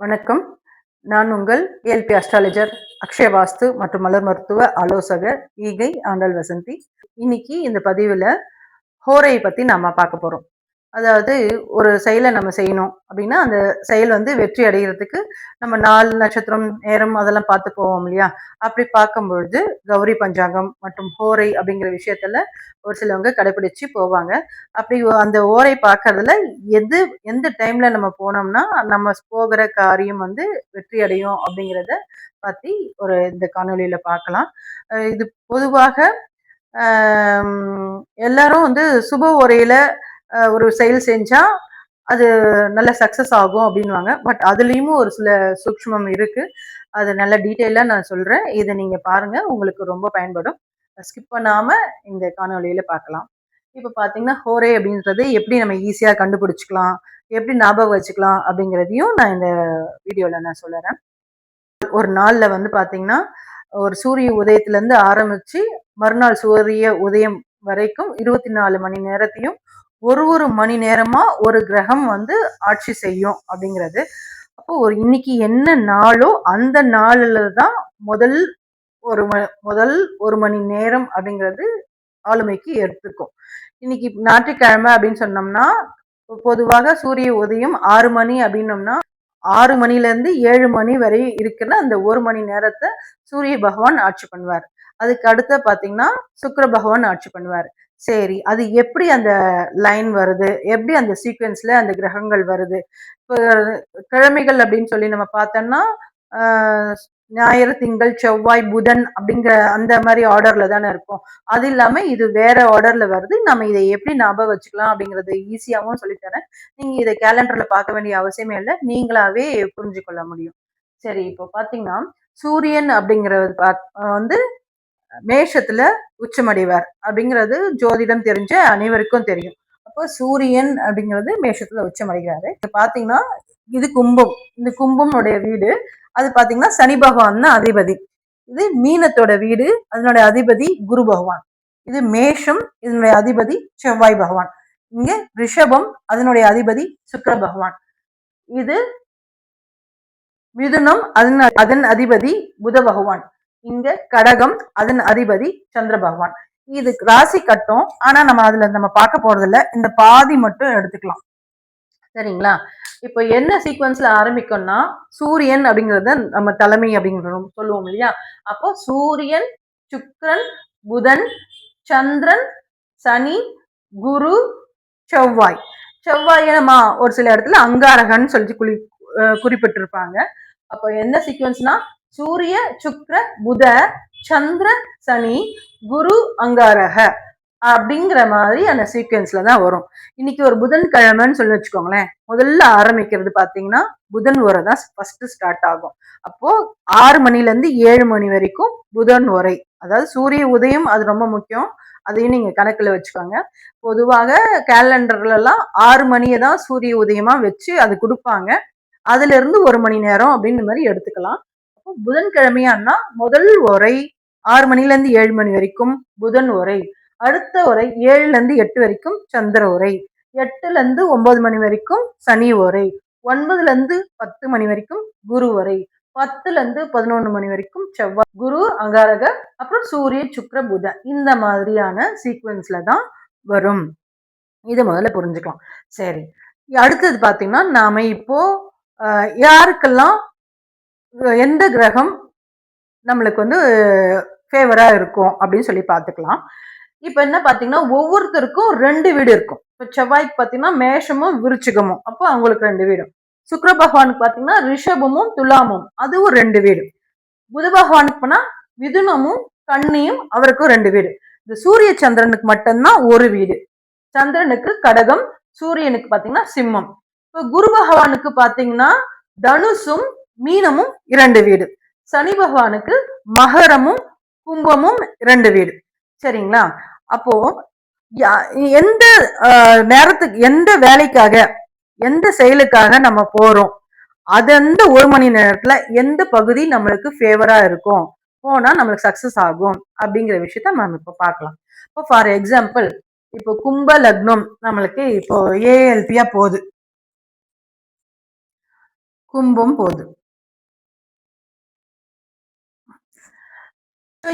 வணக்கம். நான் உங்கள் ஏஎல்பி அஸ்ட்ராலஜர், அக்ஷய வாஸ்து மற்றும் மலர் மருத்துவ ஆலோசகர் ஈகை ஆண்டாள் வசந்தி. இன்னைக்கு இந்த பதிவுல ஹோரை பத்தி நாம பார்க்க போறோம். அதாவது ஒரு செயலை நம்ம செய்யணும் அப்படின்னா, அந்த செயல் வெற்றி அடைகிறதுக்கு நம்ம நாள், நட்சத்திரம், நேரம் அதெல்லாம் பார்த்து போவோம் இல்லையா? அப்படி பார்க்கும்பொழுது கௌரி பஞ்சாங்கம் மற்றும் ஹோரை அப்படிங்கிற விஷயத்துல ஒரு சிலவங்க கடைபிடிச்சு போவாங்க. அப்படி அந்த ஓரை பார்க்கறதுல எந்த டைம்ல நம்ம போனோம்னா நம்ம போகிற காரியம் வெற்றி அடையும் அப்படிங்கிறத பத்தி இந்த காணொளியில பார்க்கலாம். இது பொதுவாக எல்லாரும் சுப உரையில ஒரு செயல் செஞ்சா அது நல்ல சக்சஸ் ஆகும் அப்படின்வாங்க. பட் அதுலயும் ஒரு சில சூக்ஷ்மம் இருக்கு. அது நல்ல டீட்டெயிலா நான் சொல்றேன். இதை நீங்க பாருங்க, உங்களுக்கு ரொம்ப பயன்படும். ஸ்கிப் பண்ணாம இந்த காணொளியில பார்க்கலாம். இப்ப பாத்தீங்கன்னா ஹோரே அப்படின்றது எப்படி நம்ம ஈஸியா கண்டுபிடிச்சுக்கலாம், எப்படி ஞாபகம் வச்சுக்கலாம் அப்படிங்கிறதையும் நான் இந்த வீடியோல நான் சொல்லுறேன். ஒரு நாள்ல பாத்தீங்கன்னா ஒரு சூரிய உதயத்துல இருந்து ஆரம்பிச்சு மறுநாள் சூரிய உதயம் வரைக்கும் 24 மணி நேரத்தையும் ஒரு மணி நேரமா ஒரு கிரகம் ஆட்சி செய்யும் அப்படிங்கிறது. அப்போ இன்னைக்கு என்ன நாளோ அந்த நாள்ல தான் முதல் முதல் ஒரு மணி நேரம் அப்படிங்கிறது ஆளுமைக்கு எடுத்துக்கும். இன்னைக்கு ஞாயிற்றுக்கிழமை அப்படின்னு சொன்னோம்னா பொதுவாக சூரிய உதயம் 6 மணி அப்படின்னோம்னா 6 மணில இருந்து 7 மணி வரை இருக்கிற அந்த ஒரு மணி நேரத்தை சூரிய பகவான் ஆட்சி பண்ணுவார். அதுக்கு அடுத்த பாத்தீங்கன்னா சுக்கிர பகவான் ஆட்சி பண்ணுவார். சரி, அது எப்படி அந்த லைன் வருது, எப்படி அந்த சீக்வென்ஸ்ல அந்த கிரகங்கள் வருது? இப்போ கிழமைகள் அப்படின்னு சொல்லி நம்ம பார்த்தோம்னா ஞாயிறு, திங்கள், செவ்வாய், புதன் அப்படிங்கிற அந்த மாதிரி ஆர்டர்ல தானே இருக்கும். அது இல்லாம இது வேற ஆர்டர்ல வருது. நம்ம இதை எப்படி ஞாபகம் வச்சுக்கலாம் அப்படிங்கறது ஈஸியாவும் சொல்லித்தரேன். நீங்க இதை கேலண்டர்ல பார்க்க வேண்டிய அவசியமே இல்லை, நீங்களாவே புரிஞ்சு கொள்ள முடியும். சரி, இப்போ பாத்தீங்கன்னா சூரியன் அப்படிங்கிறது மேஷத்துல உச்சமடைவார் அப்படிங்கிறது ஜோதிடம் தெரிஞ்ச அனைவருக்கும் தெரியும். அப்போ சூரியன் அப்படிங்கிறது மேஷத்துல உச்சமடைகிறாரு. பாத்தீங்கன்னா இது கும்பம், இந்த கும்பமுடைய வீடு. அது பாத்தீங்கன்னா சனி பகவான் தான் அதிபதி. இது மீனத்தோட வீடு, அதனுடைய அதிபதி குரு பகவான். இது மேஷம், இதனுடைய அதிபதி செவ்வாய் பகவான். இங்க ரிஷபம், அதனுடைய அதிபதி சுக்கிர பகவான். இது மிதுனம், அதன் அதிபதி புத பகவான். இங்க கடகம், அதன் அதிபதி சந்திர பகவான். இது ராசி கட்டம். ஆனா நம்ம பார்க்க போறது இல்ல, இந்த பாதி மட்டும் எடுத்துக்கலாம். சரிங்களா? இப்ப என்ன சீக்வன்ஸ்ல ஆரம்பிக்கும்னா சூரியன் அப்படிங்கறத நம்ம தலைமை அப்படிங்கிற சொல்லுவோம் இல்லையா? அப்போ சூரியன், சுக்கிரன், புதன், சந்திரன், சனி, குரு, செவ்வாய். செவ்வாயை நம்ம ஒரு சில இடத்துல அங்காரகன்னு சொல்லி குறிப்பிட்டிருப்பாங்க. அப்போ என்ன சீக்வன்ஸ்னா சூரிய, சுக்கிர, புத, சந்திர, சனி, குரு, அங்காரக அப்படிங்கிற மாதிரி அந்த சீக்வன்ஸ்ல தான் வரும். இன்னைக்கு ஒரு புதன்கிழமைன்னு சொல்லி வச்சுக்கோங்களேன். முதல்ல ஆரம்பிக்கிறது பாத்தீங்கன்னா புதன் உரை தான் ஃபர்ஸ்ட் ஸ்டார்ட் ஆகும். அப்போ 6 மணில இருந்து 7 மணி வரைக்கும் புதன் உரை, அதாவது சூரிய உதயம், அது ரொம்ப முக்கியம். அதையும் நீங்க கணக்குல வச்சுக்கோங்க. பொதுவாக கேலண்டர்ல எல்லாம் 6 மணியை தான் சூரிய உதயமா வச்சு அது கொடுப்பாங்க. அதுல இருந்து 1 மணி நேரம் அப்படின்னு மாதிரி எடுத்துக்கலாம். அப்போ புதன்கிழமையானா முதல் உரை 6 மணில இருந்து 7 மணி வரைக்கும் புதன் உரை. அடுத்த உரை 7ல இருந்து 8 வரைக்கும் சந்திர உரை. 8ல இருந்து 9 மணி வரைக்கும் சனி உரை. 9ல இருந்து 10 மணி வரைக்கும் குரு உரை. 10ல இருந்து 11 மணி வரைக்கும் செவ்வாய், குரு, அங்காரக, அப்புறம் சூரிய, சுக்கிர, புதன். இந்த மாதிரியான சீக்வன்ஸ்ல தான் வரும். இது முதல்ல புரிஞ்சுக்கலாம். சரி, அடுத்தது பாத்தீங்கன்னா நாம இப்போ யாருக்கெல்லாம் எந்த கிரகம் நம்மளுக்கு ஃபேவரா இருக்கும் அப்படின்னு சொல்லி பார்த்துக்கலாம். இப்ப என்ன பாத்தீங்கன்னா ஒவ்வொருத்தருக்கும் 2 வீடு இருக்கும். இப்ப செவ்வாய்க்கு பாத்தீங்கன்னா மேஷமும் விருச்சிகமும், அப்போ அவங்களுக்கு 2 வீடு. சுக்கிர பகவானுக்கு பாத்தீங்கன்னா ரிஷபமும் துலாமும், அதுவும் 2 வீடு. புத பகவானுக்கு போனா மிதுனமும் கன்னியும், அவருக்கும் 2 வீடு. இந்த சூரிய சந்திரனுக்கு மட்டும்தான் ஒரு வீடு. சந்திரனுக்கு கடகம், சூரியனுக்கு பாத்தீங்கன்னா சிம்மம். இப்ப குரு பகவானுக்கு பாத்தீங்கன்னா தனுசும் மீனமும் 2 வீடு. சனி பகவானுக்கு மகரமும் கும்பமும் 2 வீடு. சரிங்களா? அப்போ எந்த நேரத்துக்கு, எந்த வேலைக்காக, எந்த செயலுக்காக நம்ம போறோம், அது அந்த 1 மணி நேரத்துல எந்த பகுதி நம்மளுக்கு ஃபேவரா இருக்கும், போனா நம்மளுக்கு சக்சஸ் ஆகும் அப்படிங்கிற விஷயத்த நம்ம இப்ப பார்க்கலாம். இப்போ ஃபார் எக்ஸாம்பிள், இப்போ கும்ப லக்னம் நம்மளுக்கு இப்போ ஏஎல்பியா போகுது. கும்பம் போகுது.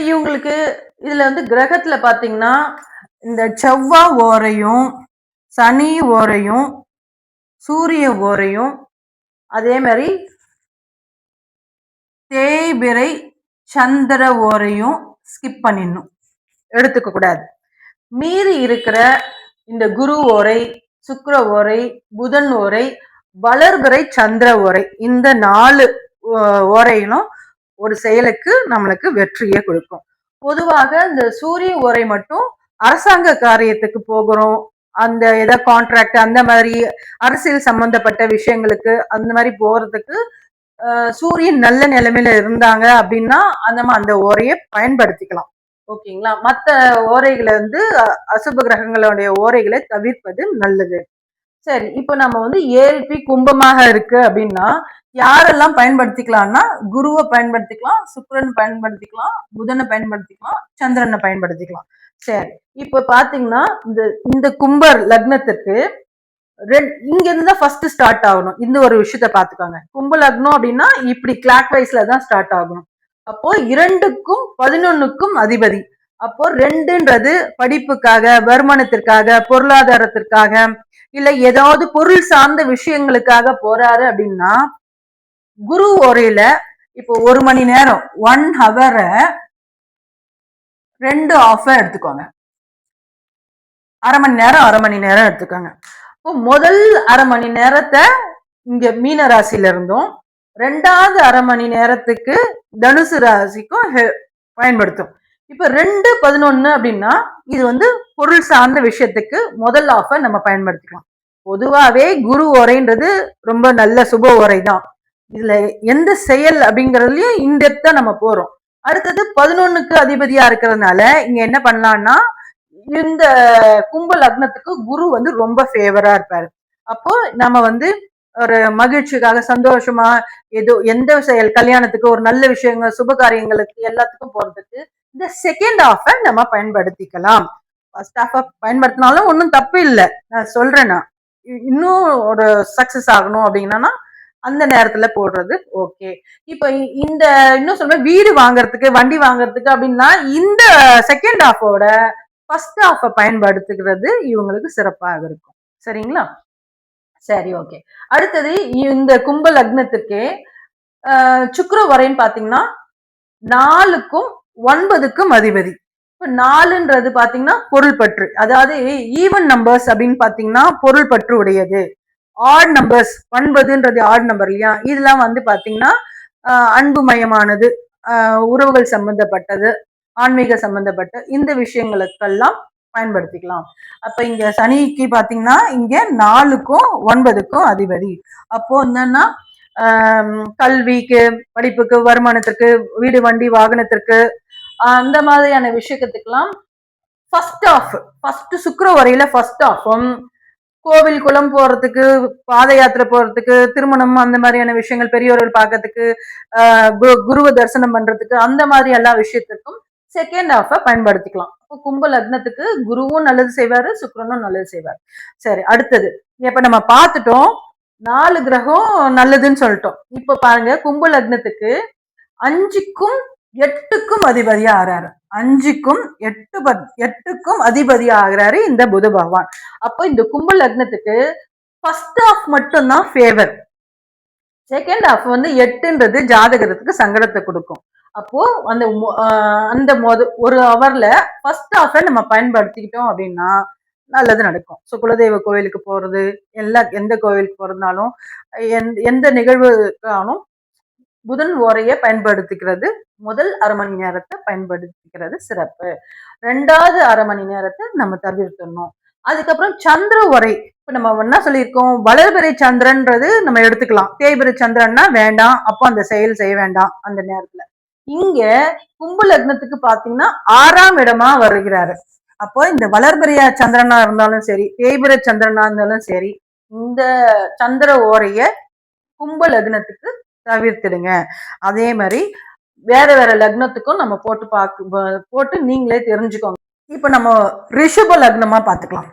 இவங்களுக்கு இதுல வந்து கிரகத்துல பாத்தீங்கன்னா இந்த செவ்வாய் ஓரையும் சனி ஓரையும் சூரிய ஓரையும் அதே மாதிரி தேய்பிறை சந்திர ஓரையும் ஸ்கிப் பண்ணிடணும், எடுத்துக்க கூடாது. மீறி இருக்கிற இந்த குரு ஓரை, சுக்கிர ஓரை, புதன் ஓரை, வளர்பிறை சந்திர ஓரை, இந்த 4 ஓரையிலும் ஒரு செயலுக்கு நம்மளுக்கு வெற்றியை கொடுக்கும். பொதுவாக இந்த சூரிய ஓரை மட்டும் அரசாங்க காரியத்துக்கு போகிறோம், அந்த ஏதாவது கான்ட்ராக்ட் அந்த மாதிரி அரசியல் சம்பந்தப்பட்ட விஷயங்களுக்கு அந்த மாதிரி போறதுக்கு சூரியன் நல்ல நிலைமையில இருந்தாங்க அப்படின்னா அந்த ஓரையை பயன்படுத்திக்கலாம். ஓகேங்களா? மத்த ஓரைகளை வந்து அசுப கிரகங்களுடைய ஓரைகளை தவிர்ப்பது நல்லது. சரி, இப்ப நம்ம வந்து ஏழ்பி கும்பமாக இருக்கு அப்படின்னா யாரெல்லாம் பயன்படுத்திக்கலாம்னா குருவை பயன்படுத்திக்கலாம், சுக்கிரன் பயன்படுத்திக்கலாம், புதனை பயன்படுத்திக்கலாம், சந்திரனை பயன்படுத்திக்கலாம். சரி, இப்ப பாத்தீங்கன்னா இந்த இந்த கும்பர் லக்னத்திற்கு இங்க இருந்து தான் ஃபர்ஸ்ட் ஸ்டார்ட் ஆகணும். இந்த ஒரு விஷயத்த பாத்துக்காங்க. கும்ப லக்னம் அப்படின்னா இப்படி கிளாக் வைஸ்ல தான் ஸ்டார்ட் ஆகணும். அப்போ 2க்கும் 11க்கும் அதிபதி. அப்போ 2ன்றது படிப்புக்காக, வருமானத்திற்காக, பொருளாதாரத்திற்காக, இல்ல ஏதாவது பொருள் சார்ந்த விஷயங்களுக்காக போறாரு அப்படின்னா குரு ஓரையில இப்போ 1 மணி நேரம் 1 ஹவரை 2 ஆஃப் எடுத்துக்கோங்க. அரை மணி நேரம் அரை மணி நேரம் எடுத்துக்கோங்க. இப்போ முதல் அரை மணி நேரத்தை இங்க மீன ராசியில இருந்தும் 2வது அரை மணி நேரத்துக்கு தனுசு ராசிக்கும் பயன்படுத்தும். இப்ப 2-11 அப்படின்னா இது வந்து பொருள் சார்ந்த விஷயத்துக்கு முதல் ஆஃபர் நம்ம பயன்படுத்திக்கலாம். பொதுவாவே குரு ஓரைன்றது ரொம்ப நல்ல சுப ஓரை தான். இதுல எந்த செயல் அப்படிங்கறதுலயும் இன்டெப்தா நம்ம போறோம். அடுத்தது 11க்கு அதிபதியா இருக்கிறதுனால இங்க என்ன பண்ணலாம்னா இந்த கும்ப லக்னத்துக்கு குரு வந்து ரொம்ப ஃபேவரா இருப்பாரு. அப்போ நம்ம வந்து ஒரு மகிழ்ச்சிக்காக சந்தோஷமா ஏதோ எந்த செயல் கல்யாணத்துக்கு ஒரு நல்ல விஷயங்கள் சுப காரியங்களுக்கு எல்லாத்துக்கும் போறதுக்கு இந்த செகண்ட் ஆஃபை நம்ம பயன்படுத்திக்கலாம். ஃபர்ஸ்ட் ஆஃபை பயன்படுத்தினாலும் ஒன்றும் தப்பு இல்லை, நான் சொல்றேன்னா இன்னும் ஒரு சக்சஸ் ஆகணும் அப்படின்னா அந்த நேரத்துல போடுறது ஓகே. இப்ப இந்த இன்னும் சொல்ற வீடு வாங்குறதுக்கு வண்டி வாங்குறதுக்கு அப்படின்னா இந்த செகண்ட் ஆஃபோட ஃபர்ஸ்ட் ஆஃபை பயன்படுத்துகிறது இவங்களுக்கு சிறப்பாக இருக்கும். சரிங்களா? சரி, ஓகே. அடுத்தது இந்த கும்ப லக்னத்துக்கு சுக்கிர வரைன்னு பாத்தீங்கன்னா 4க்கும் 9க்கும் அதிபதி. இப்ப 4ன்றது பாத்தீங்கன்னா பொருள் பற்று, அதாவது ஈவன் நம்பர்ஸ் அப்படின்னு பாத்தீங்கன்னா பொருள் பற்று உடையது. ஆட் நம்பர்ஸ் 9ன்றது ஆட் நம்பர் இல்லையா, இதெல்லாம் வந்து பாத்தீங்கன்னா அன்புமயமானது, உறவுகள் சம்பந்தப்பட்டது, ஆன்மீக சம்பந்தப்பட்ட இந்த விஷயங்களுக்கெல்லாம் பயன்படுத்திக்கலாம். அப்ப இங்க சனிக்கு பாத்தீங்கன்னா இங்க 4க்கும் 9க்கும் அதிபதி. அப்போ என்னன்னா கல்விக்கு, படிப்புக்கு, வருமானத்திற்கு, வீடு வண்டி வாகனத்திற்கு அந்த மாதிரியான விஷயத்துக்கெல்லாம் ஃபர்ஸ்ட் சுக்கிர வரையில ஃபர்ஸ்ட் ஆஃபும், கோவில் குளம் போறதுக்கு, பாத யாத்திரை போறதுக்கு, திருமணம் அந்த மாதிரியான விஷயங்கள், பெரியோர்கள் பார்க்கறதுக்கு, குருவை தரிசனம் பண்றதுக்கு அந்த மாதிரி எல்லா விஷயத்துக்கும் செகண்ட் ஆஃப பயன்படுத்திக்கலாம். கும்ப லக்னத்துக்கு குருவும் நல்லது செய்வாரு, சுக்கிரனும் நல்லது செய்வார். சரி, அடுத்தது இப்ப நம்ம பார்த்துட்டோம் 4 கிரகம் நல்லதுன்னு சொல்லிட்டோம். இப்ப பாருங்க கும்ப லக்னத்துக்கு 5க்கும் 8க்கும் அதிபதியா ஆறாரு. 5க்கும் 8க்கும் அதிபதியா ஆகிறாரு இந்த புத பகவான். அப்போ இந்த கும்ப லக்னத்துக்கு ஃபர்ஸ்ட் ஆஃப் மட்டும் தான் ஃபேவர். செகண்ட் ஆஃப் வந்து 8ன்றது ஜாதகத்துக்கு சங்கடத்தை கொடுக்கும். அப்போ அந்த ஒரு ஹவர்ல ஃபர்ஸ்ட் ஆஃபை நம்ம பயன்படுத்திக்கிட்டோம் அப்படின்னா நல்லது நடக்கும். ஸோ குலதெய்வ கோயிலுக்கு போறது, எந்த கோவிலுக்கு போறதுனாலும் எந்த நிகழ்வுக்கானும் புதன் ஓரையை பயன்படுத்திக்கிறது முதல் அரை மணி நேரத்தை பயன்படுத்திக்கிறது சிறப்பு. 2வது அரை மணி நேரத்தை நம்ம தவிர்த்துடணும். அதுக்கப்புறம் சந்திர உரை இப்ப நம்ம என்ன சொல்லியிருக்கோம், வளர்பிறை சந்திரன்றது நம்ம எடுத்துக்கலாம், தேய்பிறை சந்திரன்னா வேண்டாம், அப்போ அந்த செயல் செய்ய வேண்டாம் அந்த நேரத்துல. இங்க கும்ப லக்னத்துக்கு பாத்தீங்கன்னா 6ஆம் இடமா வருகிறாரு. அப்போ இந்த வளர்பிறையா சந்திரனா இருந்தாலும் சரி, தேய்பிறை சந்திரனா இருந்தாலும் சரி, இந்த சந்திர ஓரைய கும்ப லக்னத்துக்கு தவிர்த்துடுங்க. அதே மாதிரி வேற வேற லக்னத்துக்கும் நம்ம போட்டு நீங்களே தெரிஞ்சுக்கோங்க. இப்ப நம்ம ரிஷப லக்னமா பாத்துக்கலாம்.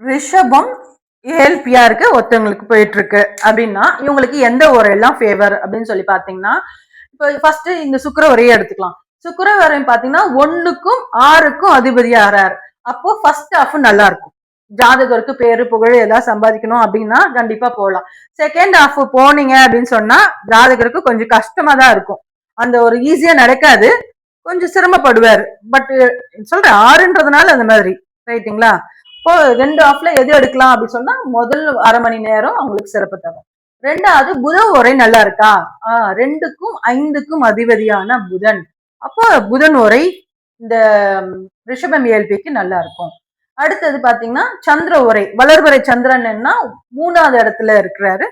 ரிஷபம் ஏஎல்பியா இருக்கு, ஒருத்தவங்களுக்கு போயிட்டு இருக்கு அப்படின்னா இவங்களுக்கு எந்த உரையெல்லாம் ஃபேவர் அப்படின்னு சொல்லி பாத்தீங்கன்னா, இப்போ ஃபர்ஸ்ட் இந்த சுக்கிர உரையை எடுத்துக்கலாம். சுக்கிர உரை பாத்தீங்கன்னா 1க்கும் 6க்கும் அதிபதி ஆறாரு. அப்போ ஃபர்ஸ்ட் ஹாஃப் நல்லா இருக்கும். ஜாதகருக்கு பேரு புகழ் எல்லாம் சம்பாதிக்கணும் அப்படின்னா கண்டிப்பா போகலாம். செகண்ட் ஹாஃப் போனீங்க அப்படின்னு சொன்னா ஜாதகருக்கு கொஞ்சம் கஷ்டமா தான் இருக்கும். அந்த ஒரு ஈஸியா நடக்காது, கொஞ்சம் சிரமப்படுவாரு. பட் சொல்றேன் 6ன்றதுனால அந்த மாதிரி ரைட்டுங்களா. இப்போ 2 ஹாஃப்ல எது எடுக்கலாம் அப்படின்னு சொன்னா முதல் அரை மணி நேரம் அவங்களுக்கு சிறப்பு தரும். ரெண்டாவது புத உரை நல்லா இருக்கா? 2க்கும் 5க்கும் அதிபதியான புதன். அப்போ புதன் உரை இந்த ரிஷபம் இயல்பிக்கு நல்லா இருக்கும். அடுத்தது பாத்தீங்கன்னா சந்திர உரை, வளர்வரை சந்திரன் 3வது இடத்துல இருக்கிறாரு.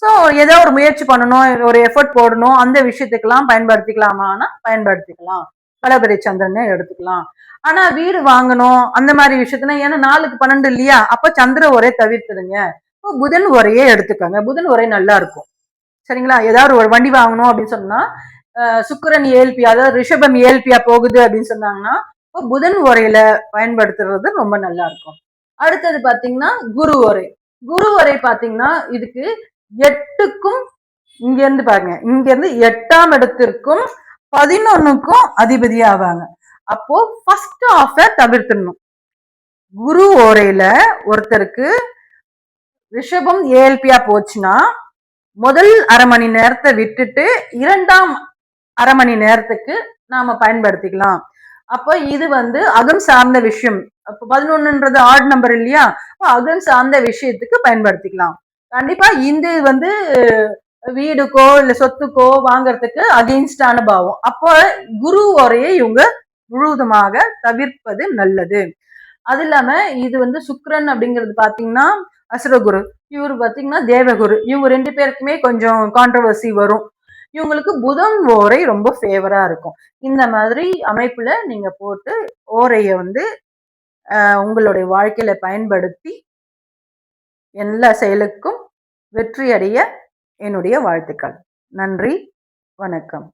ஸோ ஏதோ ஒரு முயற்சி பண்ணணும், ஒரு எஃபர்ட் போடணும், அந்த விஷயத்துக்கெல்லாம் பயன்படுத்திக்கலாமான்னா பயன்படுத்திக்கலாம். வளர்வரை சந்திரனை எடுத்துக்கலாம். ஆனா வீடு வாங்கணும் அந்த மாதிரி விஷயத்துல, ஏன்னா 4க்கு 12 இல்லையா, அப்ப சந்திர உரை தவிர்த்துடுங்க. இப்போ புதன் உரையே எடுத்துக்கோங்க, புதன் உரை நல்லா இருக்கும். சரிங்களா. ஏதாவது ஒரு வண்டி வாங்கணும் அப்படின்னு சொன்னா சுக்கிரன் ஏஎல்பியா, அதாவது ரிஷபம் ஏஎல்பியா போகுது அப்படின்னு சொன்னாங்கன்னா இப்போ புதன் உரையில பயன்படுத்துறது ரொம்ப நல்லா இருக்கும். அடுத்தது பாத்தீங்கன்னா குரு உரை. குரு உரை பாத்தீங்கன்னா இதுக்கு 8க்கும் இங்க இருந்து பாருங்க, இங்க இருந்து 8ஆம் இடத்திற்கும் 11க்கும் அதிபதி ஆவாங்க. அப்போ ஃபர்ஸ்ட் ஹாஃப தவிர்த்துடணும். குரு ஓரையில ஒருத்தருக்கு ரிஷபம் ஏஎல்பியா போச்சுன்னா முதல் அரை மணி நேரத்தை விட்டுட்டு 2ஆம் அரை மணி நேரத்துக்கு நாம பயன்படுத்திக்கலாம். அப்போ இது அகம் சார்ந்த விஷயம். 11ன்றது ஆட் நம்பர் இல்லையா, அகம் சார்ந்த விஷயத்துக்கு பயன்படுத்திக்கலாம். கண்டிப்பா இந்த வீடுக்கோ இல்ல சொத்துக்கோ வாங்கறதுக்கு அகெயின்ஸ்டான பாவம். அப்போ குரு உரையை இவங்க முழுவதுமாக தவிர்ப்பது நல்லது. அது இல்லாம இது சுக்கிரன் அப்படிங்கிறது பாத்தீங்கன்னா அசுரகுரு, இவரு பாத்தீங்கன்னா தேவகுரு. இவங்க 2 பேருக்குமே கொஞ்சம் கான்ட்ரவர்சி வரும். இவங்களுக்கு புதன் ஓரை ரொம்ப ஃபேவரா இருக்கும். இந்த மாதிரி அமைப்புல நீங்க போட்டு ஓரைய உங்களுடைய வாழ்க்கையில பயன்படுத்தி எல்லா செயலுக்கும் வெற்றி அடைய என்னுடைய வாழ்த்துக்கள். நன்றி, வணக்கம்.